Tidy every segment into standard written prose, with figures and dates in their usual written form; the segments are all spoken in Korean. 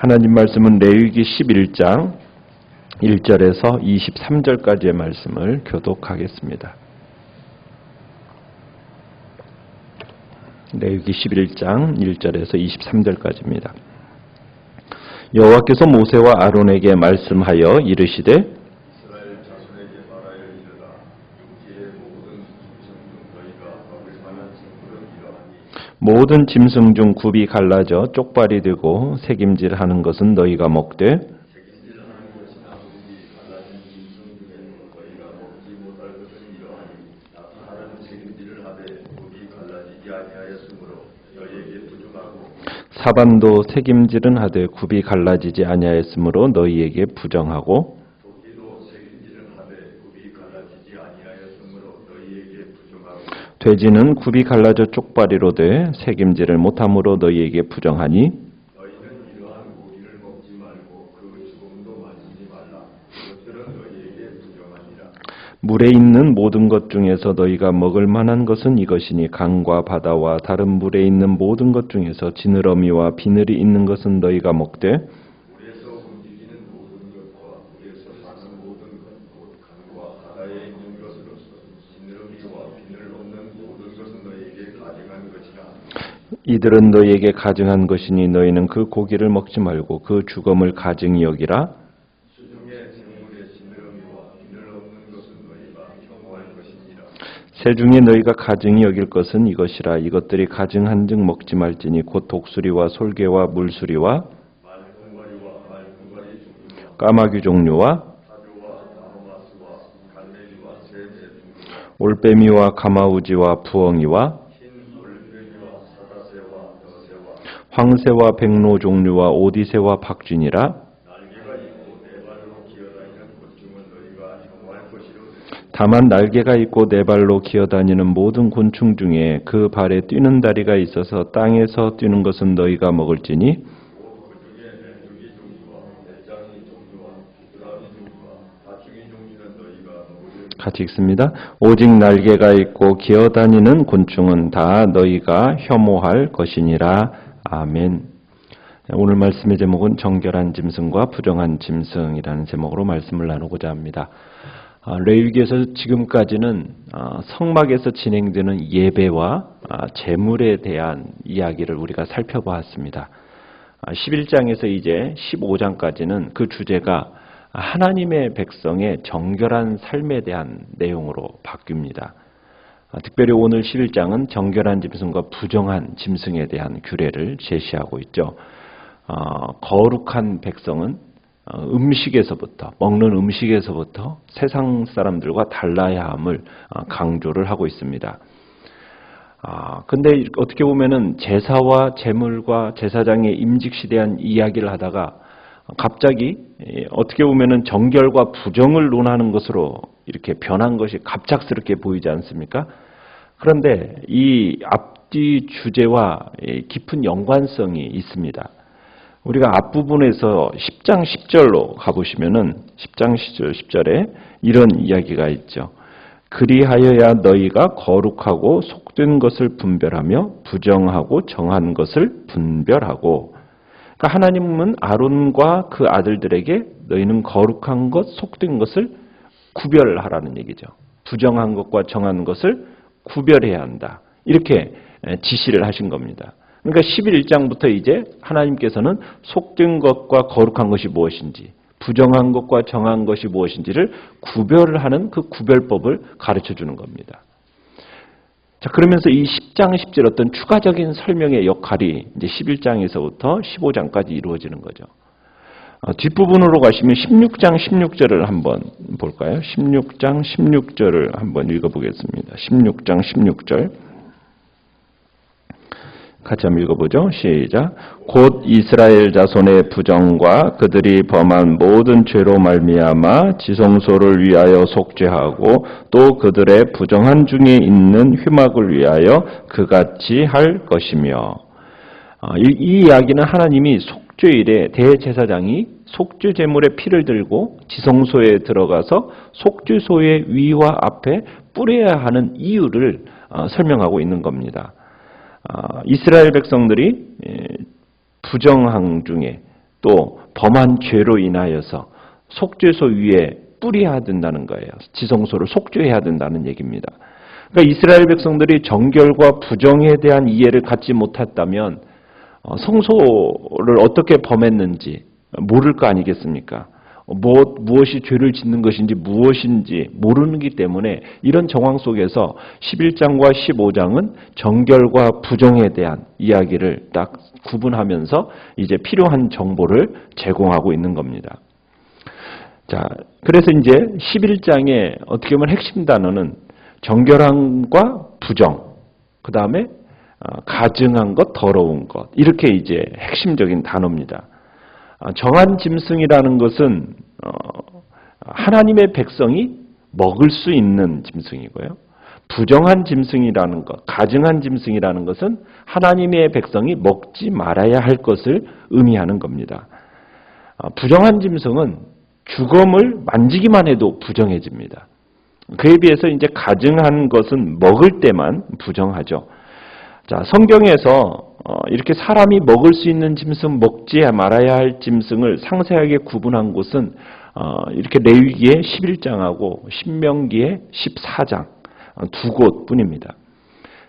하나님 말씀은 레위기 11장 1절에서 23절까지의 말씀을 교독하겠습니다. 레위기 11장 1절에서 23절까지입니다. 여호와께서 모세와 아론에게 말씀하여 이르시되 이스라엘 자손에게 말하여 이르라. 육지의 모든 짐승 중 굽이 갈라져 쪽발이 되고 색임질하는 것은 너희가 먹되 색임질하는 것이나 굽이 갈라진 짐승 중에 너희가 먹지 못할 것은 이러하니 나타나는 색임질을 하되 굽이 갈라지지 아니하였으므로 너희에게 부정하고 사반도 색임질은 하되 굽이 갈라지지 아니하였으므로 너희에게 부정하고 토끼도 색임질은 하되 굽이 갈라지지 아니하였으므로 너희에게 부정하고 돼지는 굽이 갈라져 쪽발이로 돼 색임질을 못함으로 너희에게 부정하니 너희는 이러한 고기를 먹지 말고 그 주범도 만지지 말라. 이것들은 너희에게 부정하니라. 물에 있는 모든 것 중에서 너희가 먹을 만한 것은 이것이니 강과 바다와 다른 물에 있는 모든 것 중에서 지느러미와 비늘이 있는 것은 너희가 먹되 물에서 움직이는 모든 것과 물에서 사는 모든 것, 곧 강과 바다에 있는 것으로서 지느러미와 비늘 없는 모든 것은 너희에게 가증한 것이라. 이들은 너희에게 가증한 것이니 너희는 그 고기를 먹지 말고 그 죽음을 가증히 여기라. 수중의 생물의 지느러미와 비늘 없는 것은 너희가 혐오할 것이니라. 새 중에 너희가 가증히 여길 것은 이것이라. 이것들이 가증한즉 먹지 말지니 곧 독수리와 솔개와 물수리와 말콩과리와 말콩과리 종류와 까마귀 종류와 사조와 다호마스와 갈매기와 새새 종류와 올빼미와 가마우지와 부엉이와 흰 올빼미와 사자새와 여새와 황새와 백로 종류와 오디새와 박쥐니라. 날개가 있고 네 발로 기어다니는 곤충은 너희가 혐오할 것이로되 다만 날개가 있고 네 발로 기어다니는 모든 곤충 중에 그 발에 뛰는 다리가 있어서 땅에서 뛰는 것은 너희가 먹을지니 곧 그중에 맹둥이 종류와 대장이 종류와 귀뚜라미 종류와 가축이 종류는 너희가 먹으리니 같이 읽습니다. 오직 날개가 있고 기어다니는 곤충은 다 너희가 혐오할 것이니라. 아멘. 오늘 말씀의 제목은 정결한 짐승과 부정한 짐승이라는 제목으로 말씀을 나누고자 합니다. 레위기에서 지금까지는 성막에서 진행되는 예배와 제물에 대한 이야기를 우리가 살펴보았습니다. 11장에서 이제 15장까지는 그 주제가 하나님의 백성의 정결한 삶에 대한 내용으로 바뀝니다. 특별히 오늘 11장은 정결한 짐승과 부정한 짐승에 대한 규례를 제시하고 있죠. 거룩한 백성은 음식에서부터 먹는 음식에서부터 세상 사람들과 달라야 함을 강조를 하고 있습니다. 근데 어떻게 보면은 제사와 제물과 제사장의 임직시에 대한 이야기를 하다가 갑자기 어떻게 보면은 정결과 부정을 논하는 것으로 이렇게 변한 것이 갑작스럽게 보이지 않습니까? 그런데 이 앞뒤 주제와 깊은 연관성이 있습니다. 우리가 앞부분에서 10장 10절로 가보시면은 10장 10절에 이런 이야기가 있죠. 그리하여야 너희가 거룩하고 속된 것을 분별하며 부정하고 정한 것을 분별하고. 그러니까 하나님은 아론과 그 아들들에게 너희는 거룩한 것, 속된 것을 구별하라는 얘기죠. 부정한 것과 정한 것을 구별해야 한다. 이렇게 지시를 하신 겁니다. 그러니까 11장부터 이제 하나님께서는 속된 것과 거룩한 것이 무엇인지, 부정한 것과 정한 것이 무엇인지를 구별을 하는 그 구별법을 가르쳐 주는 겁니다. 자, 그러면서 이 10장 10절 어떤 추가적인 설명의 역할이 이제 11장에서부터 15장까지 이루어지는 거죠. 뒷부분으로 가시면 16장 16절을 한번 볼까요? 16장 16절을 한번 읽어보겠습니다. 16장 16절. 같이 한번 읽어보죠. 시작. 곧 이스라엘 자손의 부정과 그들이 범한 모든 죄로 말미암아 지성소를 위하여 속죄하고 또 그들의 부정한 중에 있는 휘막을 위하여 그같이 할 것이며. 이 이야기는 하나님이 속죄일에 대제사장이 속죄 제물의 피를 들고 지성소에 들어가서 속죄소의 위와 앞에 뿌려야 하는 이유를 설명하고 있는 겁니다. 이스라엘 백성들이 부정한 중에 또 범한 죄로 인하여서 속죄소 위에 뿌려야 된다는 거예요. 지성소를 속죄해야 된다는 얘기입니다. 그러니까 이스라엘 백성들이 정결과 부정에 대한 이해를 갖지 못했다면 성소를 어떻게 범했는지 모를 거 아니겠습니까? 무엇이 죄를 짓는 것인지 무엇인지 모르기 때문에 이런 정황 속에서 11장과 15장은 정결과 부정에 대한 이야기를 딱 구분하면서 이제 필요한 정보를 제공하고 있는 겁니다. 자, 그래서 이제 11장의 어떻게 보면 핵심 단어는 정결함과 부정, 그 다음에 가증한 것, 더러운 것, 이렇게 이제 핵심적인 단어입니다. 정한 짐승이라는 것은 하나님의 백성이 먹을 수 있는 짐승이고요. 부정한 짐승이라는 것, 가증한 짐승이라는 것은 하나님의 백성이 먹지 말아야 할 것을 의미하는 겁니다. 부정한 짐승은 주검을 만지기만 해도 부정해집니다. 그에 비해서 이제 가증한 것은 먹을 때만 부정하죠. 자, 성경에서 이렇게 사람이 먹을 수 있는 짐승, 먹지 말아야 할 짐승을 상세하게 구분한 곳은 이렇게 레위기의 11장하고 신명기의 14장 두 곳뿐입니다.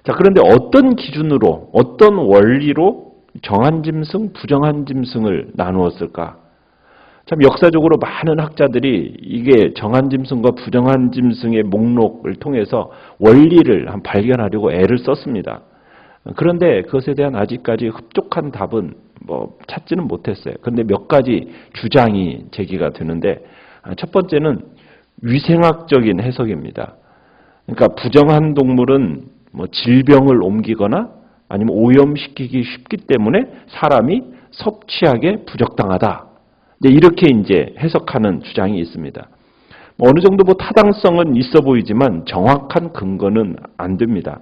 자, 그런데 어떤 기준으로, 어떤 원리로 정한 짐승, 부정한 짐승을 나누었을까? 참 역사적으로 많은 학자들이 이게 정한 짐승과 부정한 짐승의 목록을 통해서 원리를 발견하려고 애를 썼습니다. 그런데 그것에 대한 아직까지 흡족한 답은 찾지는 못했어요. 그런데 몇 가지 주장이 제기가 되는데, 첫 번째는 위생학적인 해석입니다. 그러니까 부정한 동물은 질병을 옮기거나 아니면 오염시키기 쉽기 때문에 사람이 섭취하기에 부적당하다. 이렇게 이제 해석하는 주장이 있습니다. 어느 정도 타당성은 있어 보이지만 정확한 근거는 안 됩니다.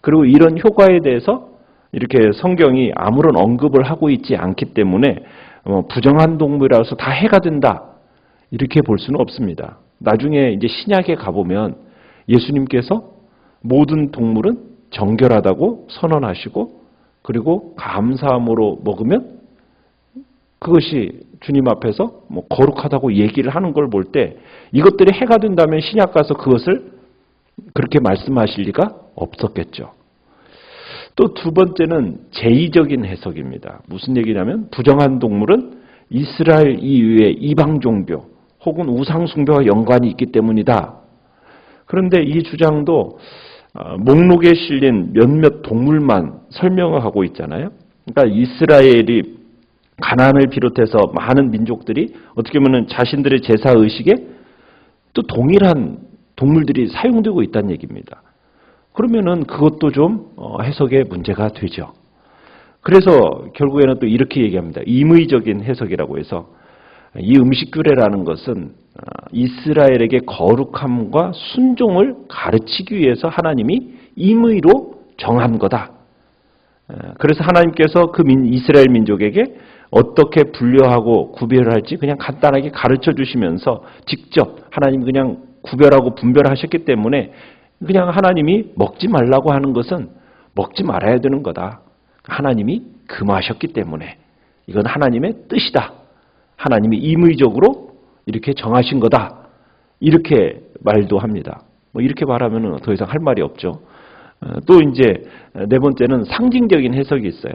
그리고 이런 효과에 대해서 이렇게 성경이 아무런 언급을 하고 있지 않기 때문에 부정한 동물이라서 다 해가 된다, 이렇게 볼 수는 없습니다. 나중에 이제 신약에 가보면 예수님께서 모든 동물은 정결하다고 선언하시고, 그리고 감사함으로 먹으면 그것이 주님 앞에서 거룩하다고 얘기를 하는 걸 볼 때 이것들이 해가 된다면 신약 가서 그것을 그렇게 말씀하실 리가 없었겠죠. 또 두 번째는 제의적인 해석입니다. 무슨 얘기냐면 부정한 동물은 이스라엘 이외의 이방 종교 혹은 우상 숭배와 연관이 있기 때문이다. 그런데 이 주장도 목록에 실린 몇몇 동물만 설명을 하고 있잖아요. 그러니까 이스라엘이 가나안을 비롯해서 많은 민족들이 어떻게 보면 자신들의 제사 의식에 또 동일한 동물들이 사용되고 있다는 얘기입니다. 그러면은 그것도 좀 해석에 문제가 되죠. 그래서 결국에는 또 이렇게 얘기합니다. 임의적인 해석이라고 해서 이 음식규례라는 것은 이스라엘에게 거룩함과 순종을 가르치기 위해서 하나님이 임의로 정한 거다. 그래서 하나님께서 그 이스라엘 민족에게 어떻게 분류하고 구별할지 그냥 간단하게 가르쳐 주시면서 직접 하나님이 그냥 구별하고 분별하셨기 때문에 그냥 하나님이 먹지 말라고 하는 것은 먹지 말아야 되는 거다. 하나님이 금하셨기 때문에 이건 하나님의 뜻이다. 하나님이 임의적으로 이렇게 정하신 거다. 이렇게 말도 합니다. 이렇게 말하면 더 이상 할 말이 없죠. 또 이제 네 번째는 상징적인 해석이 있어요.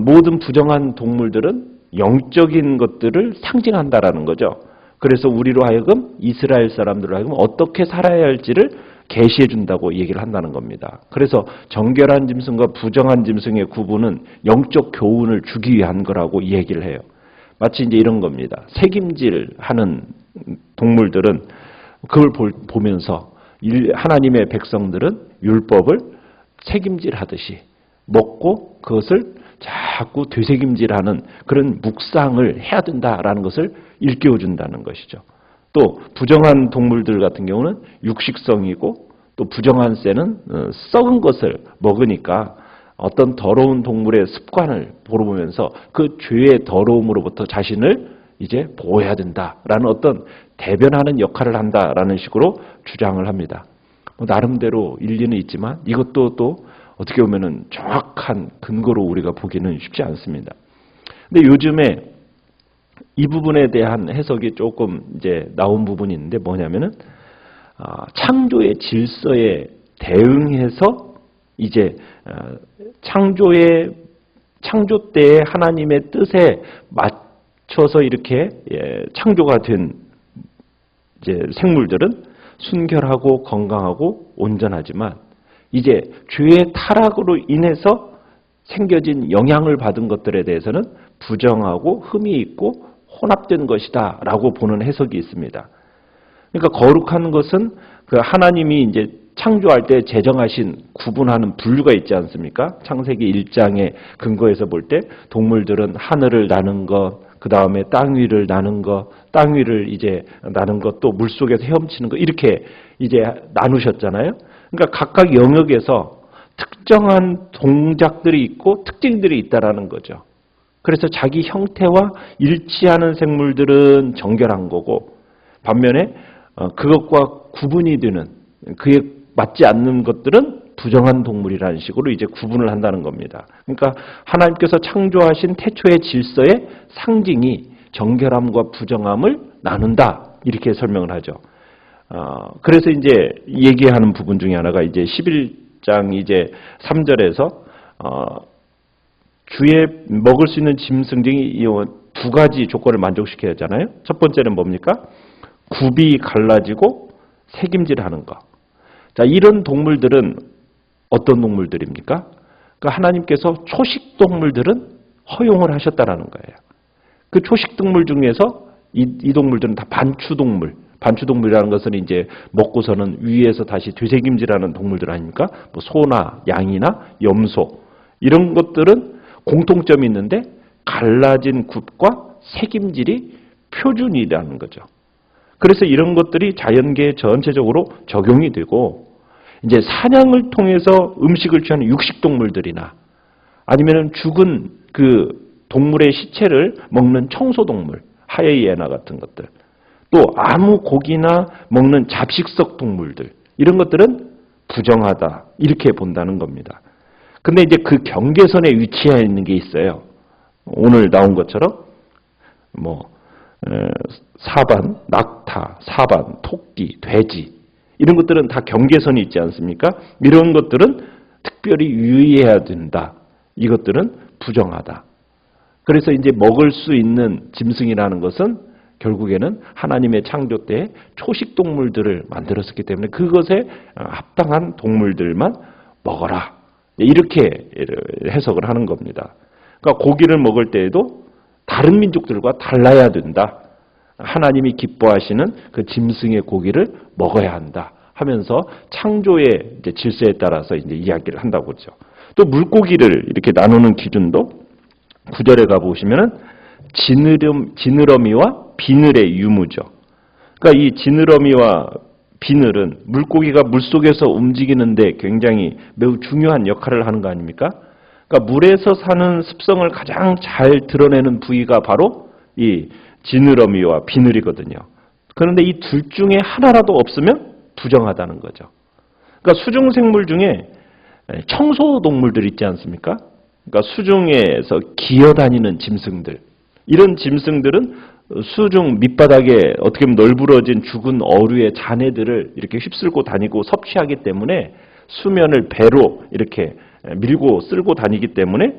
모든 부정한 동물들은 영적인 것들을 상징한다라는 거죠. 그래서 우리로 하여금 이스라엘 사람들로 하여금 어떻게 살아야 할지를 계시해 준다고 얘기를 한다는 겁니다. 그래서 정결한 짐승과 부정한 짐승의 구분은 영적 교훈을 주기 위한 거라고 얘기를 해요. 마치 이제 이런 겁니다. 색임질하는 동물들은 그걸 보면서 하나님의 백성들은 율법을 책임질하듯이 먹고 그것을 자꾸 되새김질하는 그런 묵상을 해야 된다라는 것을 일깨워준다는 것이죠. 또 부정한 동물들 같은 경우는 육식성이고 또 부정한 새는 썩은 것을 먹으니까 어떤 더러운 동물의 습관을 보러보면서 그 죄의 더러움으로부터 자신을 이제 보호해야 된다라는 어떤 대변하는 역할을 한다라는 식으로 주장을 합니다. 나름대로 일리는 있지만 이것도 또 어떻게 보면은 정확한 근거로 우리가 보기는 쉽지 않습니다. 근데 요즘에 이 부분에 대한 해석이 조금 이제 나온 부분이 있는데 뭐냐면은 창조의 질서에 대응해서 이제 창조 때의 하나님의 뜻에 맞춰서 이렇게 창조가 된 이제 생물들은 순결하고 건강하고 온전하지만 이제 죄의 타락으로 인해서 생겨진 영향을 받은 것들에 대해서는 부정하고 흠이 있고 혼합된 것이다 라고 보는 해석이 있습니다. 그러니까 거룩한 것은 그 하나님이 이제 창조할 때 제정하신 구분하는 분류가 있지 않습니까? 창세기 1장의 근거에서 볼 때 동물들은 하늘을 나는 것, 그 다음에 땅 위를 나는 것, 땅 위를 이제 나는 것, 또 물속에서 헤엄치는 것, 이렇게 이제 나누셨잖아요. 그러니까 각각 영역에서 특정한 동작들이 있고 특징들이 있다라는 거죠. 그래서 자기 형태와 일치하는 생물들은 정결한 거고, 반면에 그것과 구분이 되는, 그에 맞지 않는 것들은 부정한 동물이라는 식으로 이제 구분을 한다는 겁니다. 그러니까 하나님께서 창조하신 태초의 질서의 상징이 정결함과 부정함을 나눈다, 이렇게 설명을 하죠. 그래서 이제 얘기하는 부분 중에 하나가 이제 11장 이제 3절에서 주에 먹을 수 있는 짐승 중에 이 두 가지 조건을 만족시켜야 하잖아요. 첫 번째는 뭡니까? 굽이 갈라지고 새김질하는 것. 자, 이런 동물들은 어떤 동물들입니까? 그러니까 하나님께서 초식 동물들은 허용을 하셨다라는 거예요. 그 초식 동물 중에서 이 동물들은 다 반추동물. 반추동물이라는 것은 이제 먹고서는 위에서 다시 되새김질하는 동물들 아닙니까? 뭐 소나 양이나 염소 이런 것들은 공통점이 있는데 갈라진 굽과 새김질이 표준이라는 거죠. 그래서 이런 것들이 자연계에 전체적으로 적용이 되고 이제 사냥을 통해서 음식을 취하는 육식동물들이나 아니면 죽은 그 동물의 시체를 먹는 청소동물, 하이에나 같은 것들, 또 아무 고기나 먹는 잡식성 동물들, 이런 것들은 부정하다 이렇게 본다는 겁니다. 근데 이제 그 경계선에 위치해 있는 게 있어요. 오늘 나온 것처럼 사반, 낙타, 사반, 토끼, 돼지 이런 것들은 다 경계선이 있지 않습니까? 이런 것들은 특별히 유의해야 된다. 이것들은 부정하다. 그래서 이제 먹을 수 있는 짐승이라는 것은 결국에는 하나님의 창조 때 초식 동물들을 만들었기 때문에 그것에 합당한 동물들만 먹어라. 이렇게 해석을 하는 겁니다. 그러니까 고기를 먹을 때에도 다른 민족들과 달라야 된다. 하나님이 기뻐하시는 그 짐승의 고기를 먹어야 한다 하면서 창조의 이제 질서에 따라서 이제 이야기를 한다고 그러죠. 또 물고기를 이렇게 나누는 기준도 9절에 가보시면은 지느러미와 비늘의 유무죠. 그러니까 이 지느러미와 비늘은 물고기가 물속에서 움직이는데 굉장히 매우 중요한 역할을 하는 거 아닙니까? 그러니까 물에서 사는 습성을 가장 잘 드러내는 부위가 바로 이 지느러미와 비늘이거든요. 그런데 이 둘 중에 하나라도 없으면 부정하다는 거죠. 그러니까 수중생물 중에 청소동물들 있지 않습니까? 그러니까 수중에서 기어다니는 짐승들. 이런 짐승들은 수중 밑바닥에 어떻게 보면 널브러진 죽은 어류의 잔해들을 이렇게 휩쓸고 다니고 섭취하기 때문에 수면을 배로 이렇게 밀고 쓸고 다니기 때문에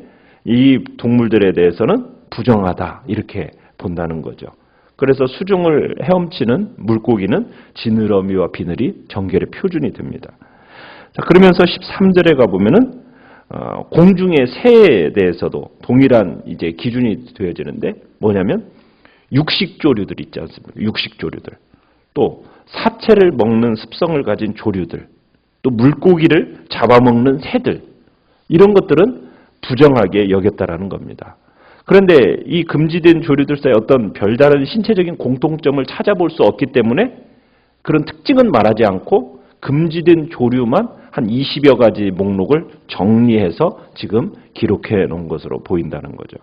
이 동물들에 대해서는 부정하다 이렇게 본다는 거죠. 그래서 수중을 헤엄치는 물고기는 지느러미와 비늘이 정결의 표준이 됩니다. 자, 그러면서 13절에 가보면은 공중의 새에 대해서도 동일한 이제 기준이 되어지는데 뭐냐면 육식조류들 있지 않습니까? 육식조류들. 또 사체를 먹는 습성을 가진 조류들. 또 물고기를 잡아먹는 새들. 이런 것들은 부정하게 여겼다라는 겁니다. 그런데 이 금지된 조류들 사이에 어떤 별다른 신체적인 공통점을 찾아볼 수 없기 때문에 그런 특징은 말하지 않고 금지된 조류만 한 20여 가지 목록을 정리해서 지금 기록해 놓은 것으로 보인다는 거죠.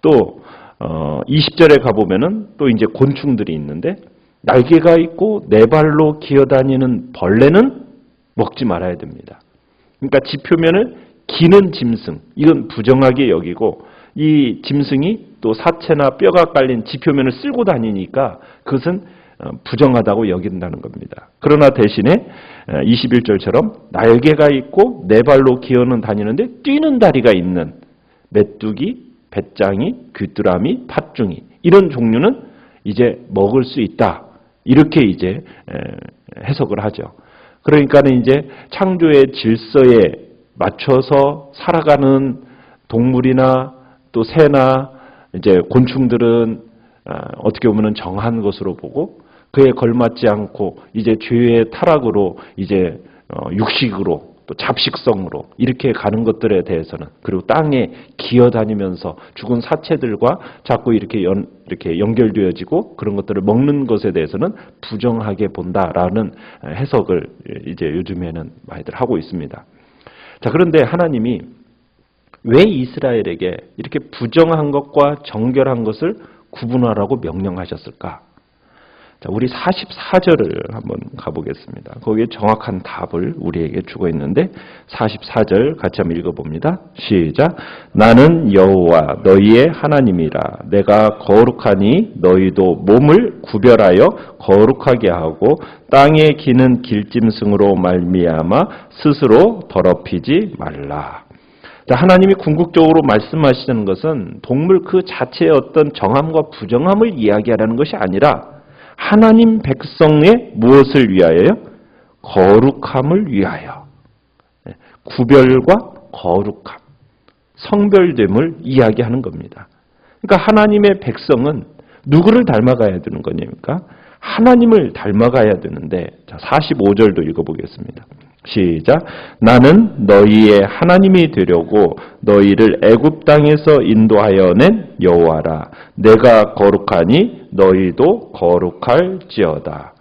또 20절에 가보면은 또 이제 곤충들이 있는데 날개가 있고 네 발로 기어다니는 벌레는 먹지 말아야 됩니다. 그러니까 지표면을 기는 짐승, 이건 부정하게 여기고 이 짐승이 또 사체나 뼈가 깔린 지표면을 쓸고 다니니까 그것은 부정하다고 여긴다는 겁니다. 그러나 대신에 21절처럼 날개가 있고 네 발로 기어는 다니는데 뛰는 다리가 있는 메뚜기, 배짱이, 귀뚜라미, 팥중이 이런 종류는 이제 먹을 수 있다. 이렇게 이제 해석을 하죠. 그러니까는 이제 창조의 질서에 맞춰서 살아가는 동물이나 또 새나 이제 곤충들은 어떻게 보면은 정한 것으로 보고 그에 걸맞지 않고 이제 죄의 타락으로 이제 육식으로 또 잡식성으로 이렇게 가는 것들에 대해서는 그리고 땅에 기어다니면서 죽은 사체들과 자꾸 이렇게 연결되어지고 그런 것들을 먹는 것에 대해서는 부정하게 본다라는 해석을 이제 요즘에는 많이들 하고 있습니다. 자, 그런데 하나님이 왜 이스라엘에게 이렇게 부정한 것과 정결한 것을 구분하라고 명령하셨을까? 자, 우리 44절을 한번 가보겠습니다. 거기에 정확한 답을 우리에게 주고 있는데 44절 같이 한번 읽어봅니다. 시작. 나는 여호와 너희의 하나님이라. 내가 거룩하니 너희도 몸을 구별하여 거룩하게 하고 땅에 기는 길짐승으로 말미암아 스스로 더럽히지 말라. 자, 하나님이 궁극적으로 말씀하시는 것은 동물 그 자체의 어떤 정함과 부정함을 이야기하라는 것이 아니라 하나님 백성의 무엇을 위하여요? 거룩함을 위하여. 구별과 거룩함, 성별됨을 이야기하는 겁니다. 그러니까 하나님의 백성은 누구를 닮아가야 되는 거냐니까? 하나님을 닮아가야 되는데, 자, 45절도 읽어보겠습니다. 시작. 나는 너희의 하나님이 되려고 너희를 애굽 땅에서 인도하여 낸 여호와라. 내가 거룩하니 너희도 거룩할지어다.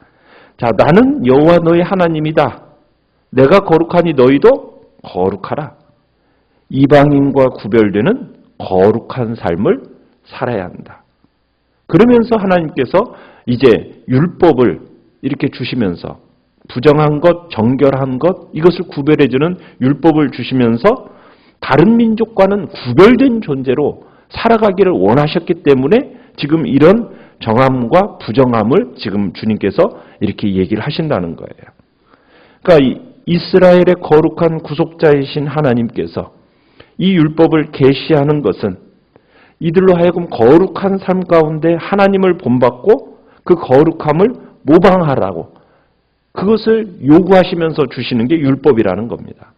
자, 나는 여호와 너희 하나님이다. 내가 거룩하니 너희도 거룩하라. 이방인과 구별되는 거룩한 삶을 살아야 한다. 그러면서 하나님께서 이제 율법을 이렇게 주시면서 부정한 것, 정결한 것, 이것을 구별해주는 율법을 주시면서 다른 민족과는 구별된 존재로 살아가기를 원하셨기 때문에 지금 이런 정함과 부정함을 지금 주님께서 이렇게 얘기를 하신다는 거예요. 그러니까 이스라엘의 거룩한 구속자이신 하나님께서 이 율법을 계시하는 것은 이들로 하여금 거룩한 삶 가운데 하나님을 본받고 그 거룩함을 모방하라고 그것을 요구하시면서 주시는 게 율법이라는 겁니다.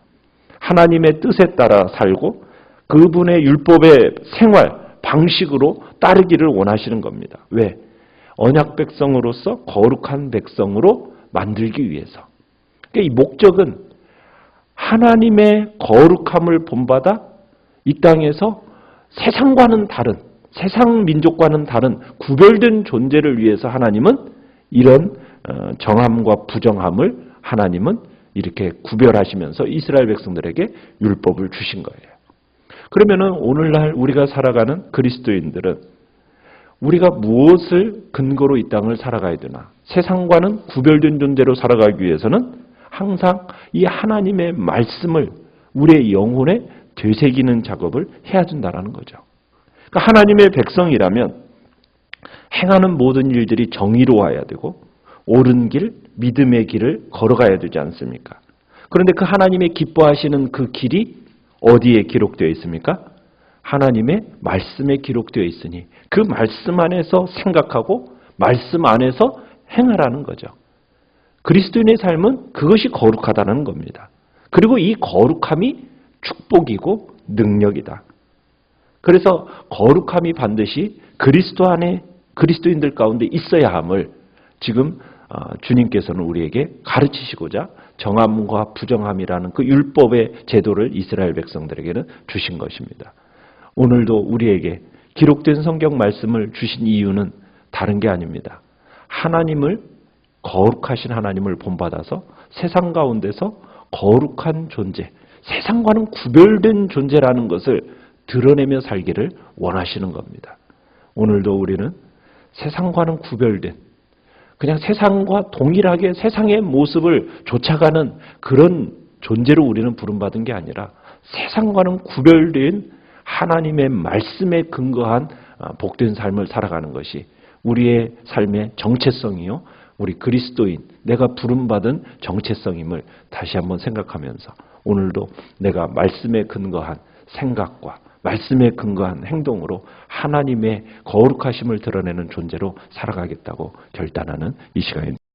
하나님의 뜻에 따라 살고 그분의 율법의 생활, 방식으로 따르기를 원하시는 겁니다. 왜? 언약 백성으로서 거룩한 백성으로 만들기 위해서. 그러니까 이 목적은 하나님의 거룩함을 본받아 이 땅에서 세상과는 다른, 세상 민족과는 다른 구별된 존재를 위해서 하나님은 이런 정함과 부정함을 하나님은 이렇게 구별하시면서 이스라엘 백성들에게 율법을 주신 거예요. 그러면은 오늘날 우리가 살아가는 그리스도인들은 우리가 무엇을 근거로 이 땅을 살아가야 되나? 세상과는 구별된 존재로 살아가기 위해서는 항상 이 하나님의 말씀을 우리의 영혼에 되새기는 작업을 해야 된다는 거죠. 그러니까 하나님의 백성이라면 행하는 모든 일들이 정의로워야 되고 옳은 길, 믿음의 길을 걸어가야 되지 않습니까? 그런데 그 하나님의 기뻐하시는 그 길이 어디에 기록되어 있습니까? 하나님의 말씀에 기록되어 있으니 그 말씀 안에서 생각하고 말씀 안에서 행하라는 거죠. 그리스도인의 삶은 그것이 거룩하다는 겁니다. 그리고 이 거룩함이 축복이고 능력이다. 그래서 거룩함이 반드시 그리스도 안에 그리스도인들 가운데 있어야 함을 지금 주님께서는 우리에게 가르치시고자 정함과 부정함이라는 그 율법의 제도를 이스라엘 백성들에게는 주신 것입니다. 오늘도 우리에게 기록된 성경 말씀을 주신 이유는 다른 게 아닙니다. 하나님을 거룩하신 하나님을 본받아서 세상 가운데서 거룩한 존재, 세상과는 구별된 존재라는 것을 드러내며 살기를 원하시는 겁니다. 오늘도 우리는 세상과는 구별된 그냥 세상과 동일하게 세상의 모습을 쫓아가는 그런 존재로 우리는 부름받은 게 아니라 세상과는 구별된 하나님의 말씀에 근거한 복된 삶을 살아가는 것이 우리의 삶의 정체성이요, 우리 그리스도인, 내가 부름받은 정체성임을 다시 한번 생각하면서 오늘도 내가 말씀에 근거한 생각과 말씀에 근거한 행동으로 하나님의 거룩하심을 드러내는 존재로 살아가겠다고 결단하는 이 시간입니다.